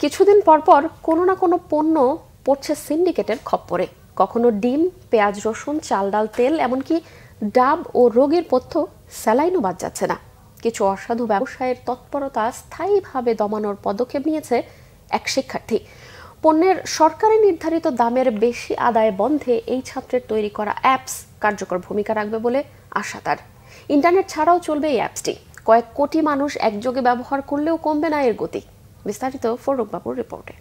কিছুদিন পরপর কোনো না কোনো পণ্য পড়ছে সিন্ডিকেটের খপ্পরে। কখনো ডিম, পেঁয়াজ, রসুন, চাল, ডাল, তেল, এমনকি ডাব ও রোগীর পথ্য, স্যালাইনও বাদ যাচ্ছে না। কিছু অসাধু ব্যবসায়ের তৎপরতা স্থায়ীভাবে দমানোর পদক্ষেপ নিয়েছে এক শিক্ষার্থী। পণ্যের সরকারি নির্ধারিত দামের বেশি আদায় বন্ধে এই ছাত্রের তৈরি করা অ্যাপস কার্যকর ভূমিকা রাখবে বলে আশা তার। ইন্টারনেট ছাড়াও চলবে এই অ্যাপসটি। কয়েক কোটি মানুষ একযোগে ব্যবহার করলেও কমবে না এর গতি। বিস্তারিত ফরুক বাবুর রিপোর্টে।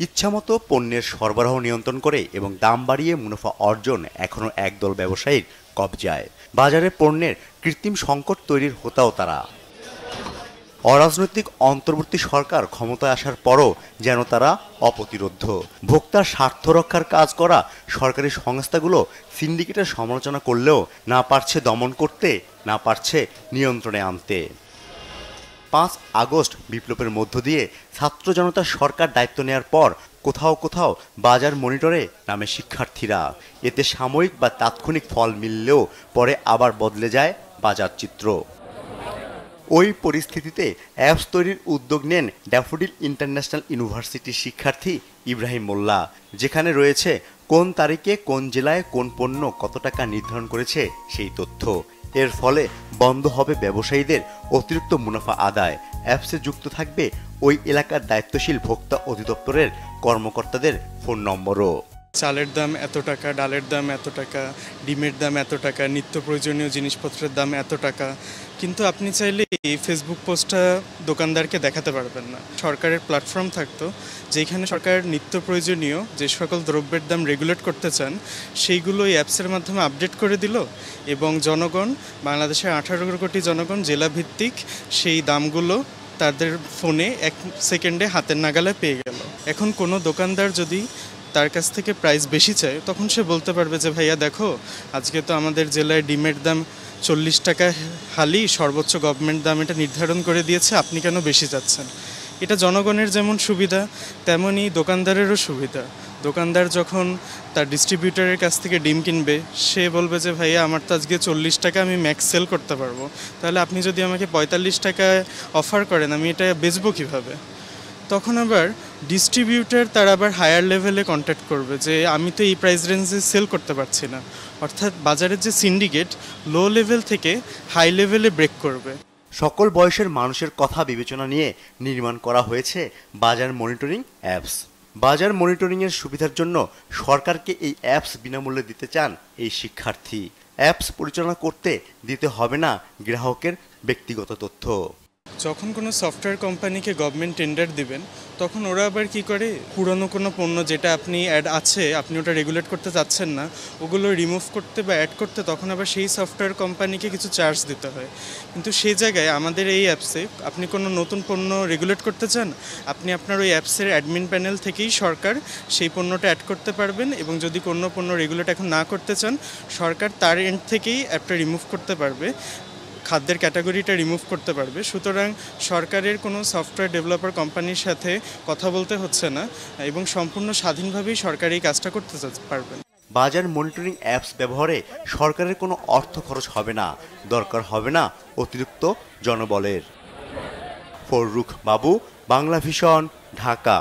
ইচ্ছামতো পণ্যের সরবরাহ নিয়ন্ত্রণ করে এবং দাম বাড়িয়ে মুনাফা অর্জন এখনো একদল ব্যবসায়ীর কবজায়। বাজারে পণ্যের কৃত্রিম সংকট তৈরির হোতাও তারা। অরাজনৈতিক অন্তর্বর্তী সরকার ক্ষমতায় আসার পরও যেন তারা অপ্রতিরোধ্য। ভোক্তার স্বার্থ রক্ষার কাজ করা সরকারি সংস্থাগুলো সিন্ডিকেটের সমালোচনা করলেও না পারছে দমন করতে, না পারছে নিয়ন্ত্রণে আনতে। 5 আগস্ট বিপ্লবের মধ্য দিয়ে ছাত্র জনতার সরকার দায়িত্ব নেয়ার পর কোথাও কোথাও বাজার মনিটরে নামে শিক্ষার্থীরা। এতে সাময়িক বা তাৎক্ষণিক ফল মিললেও পরে আবার বদলে যায় বাজার চিত্র। ওই পরিস্থিতিতে অ্যাপস তৈরির উদ্যোগ নেন ড্যাফোডিল ইন্টারন্যাশনাল ইউনিভার্সিটির শিক্ষার্থী ইব্রাহিম মোল্লা, যেখানে রয়েছে কোন তারিখে কোন জেলায় কোন পণ্য কত টাকা নির্ধারণ করেছে সেই তথ্য। এর ফলে বন্ধ হবে ব্যবসায়ীদের অতিরিক্ত মুনাফা আদায়। অ্যাপসে যুক্ত থাকবে ওই এলাকার দায়িত্বশীল ভোক্তা অধিদপ্তরের কর্মকর্তাদের ফোন নম্বরও। চালের দাম এত টাকা, ডালের দাম এত টাকা, ডিমের দাম এত টাকা, নিত্য প্রয়োজনীয় জিনিসপত্রের দাম এত টাকা। কিন্তু আপনি চাইলে এই ফেসবুক পোস্টটা দোকানদারকে দেখাতে পারবেন না। সরকারের প্ল্যাটফর্ম থাকতো যেখানে সরকার নিত্য প্রয়োজনীয় যে সকল দ্রব্যের দাম রেগুলেট করতে চান সেইগুলো এই অ্যাপসের মাধ্যমে আপডেট করে দিল এবং জনগণ, বাংলাদেশের 18 কোটি জনগণ জেলাভিত্তিক সেই দামগুলো তাদের ফোনে 1 সেকেন্ডে হাতের নাগালে পেয়ে গেল। এখন কোনো দোকানদার যদি তার কাছ থেকে প্রাইস বেশি চায় তখন সে বলতে পারবে যে ভাইয়া দেখো, আজকে তো আমাদের জেলায় ডিমের দাম 40 টাকা হালি, সর্বোচ্চ গভর্নমেন্ট দাম এটা নির্ধারণ করে দিয়েছে, আপনি কেন বেশি যাচ্ছেন। এটা জনগণের যেমন সুবিধা তেমনই দোকানদারেরও সুবিধা। দোকানদার যখন তার ডিস্ট্রিবিউটরের কাছ থেকে ডিম কিনবে সে বলবে যে ভাইয়া আমার তো আজকে 40 টাকা আমি ম্যাক্স সেল করতে পারবো, তাহলে আপনি যদি আমাকে 45 টাকায় অফার করেন আমি এটা বেচবো কীভাবে। তখন আবার ডিস্ট্রিবিউটর তারা আবার হায়ার লেভেলে কন্ট্যাক্ট করবে যে আমি তো এই প্রাইস রেঞ্জে সেল করতে পারছি না। অর্থাৎ বাজারের যে সিন্ডিকেট লো লেভেল থেকে হাই লেভেলে ব্রেক করবে। সকল বয়সের মানুষের কথা বিবেচনা নিয়ে নির্মাণ করা হয়েছে বাজার মনিটরিং অ্যাপস। বাজার মনিটরিংয়ের সুবিধার জন্য সরকারকে এই অ্যাপস বিনামূল্যে দিতে চান এই শিক্ষার্থী। অ্যাপস পরিচালনা করতে দিতে হবে না গ্রাহকের ব্যক্তিগত তথ্য। যখন কোনো সফটওয়্যার কোম্পানিকে গভর্নমেন্ট টেন্ডার দিবেন তখন ওরা আবার কি করে, পুরনো কোনো পণ্য যেটা আপনি অ্যাড আছে আপনি ওটা রেগুলেট করতে চাচ্ছেন না, ওগুলো রিমুভ করতে বা অ্যাড করতে তখন আবার সেই সফটওয়্যার কোম্পানিকে কিছু চার্জ দিতে হয়। কিন্তু সেই জায়গায় আমাদের এই অ্যাপসে আপনি কোনো নতুন পণ্য রেগুলেট করতে চান, আপনি আপনার ওই অ্যাপসের অ্যাডমিন প্যানেল থেকেই সরকার সেই পণ্যটা অ্যাড করতে পারবেন এবং যদি কোনো পণ্য রেগুলেট এখন না করতে চান সরকার তার এন্ড থেকেই অ্যাপটা রিমুভ করতে পারবে, খাদ্যের ক্যাটাগরিটা রিমুভ করতে পারবে। সুতরাং সরকারের কোনো সফটওয়্যার ডেভেলপার কোম্পানির সাথে কথা বলতে হচ্ছে না এবং সম্পূর্ণ স্বাধীনভাবেই সরকার এই কাজটা করতে পারবেন। বাজার মনিটরিং অ্যাপস ব্যবহারে সরকারের কোনো অর্থ খরচ হবে না, দরকার হবে না অতিরিক্ত জনবলের। ফরুক বাবু, বাংলা ভিশন, ঢাকা।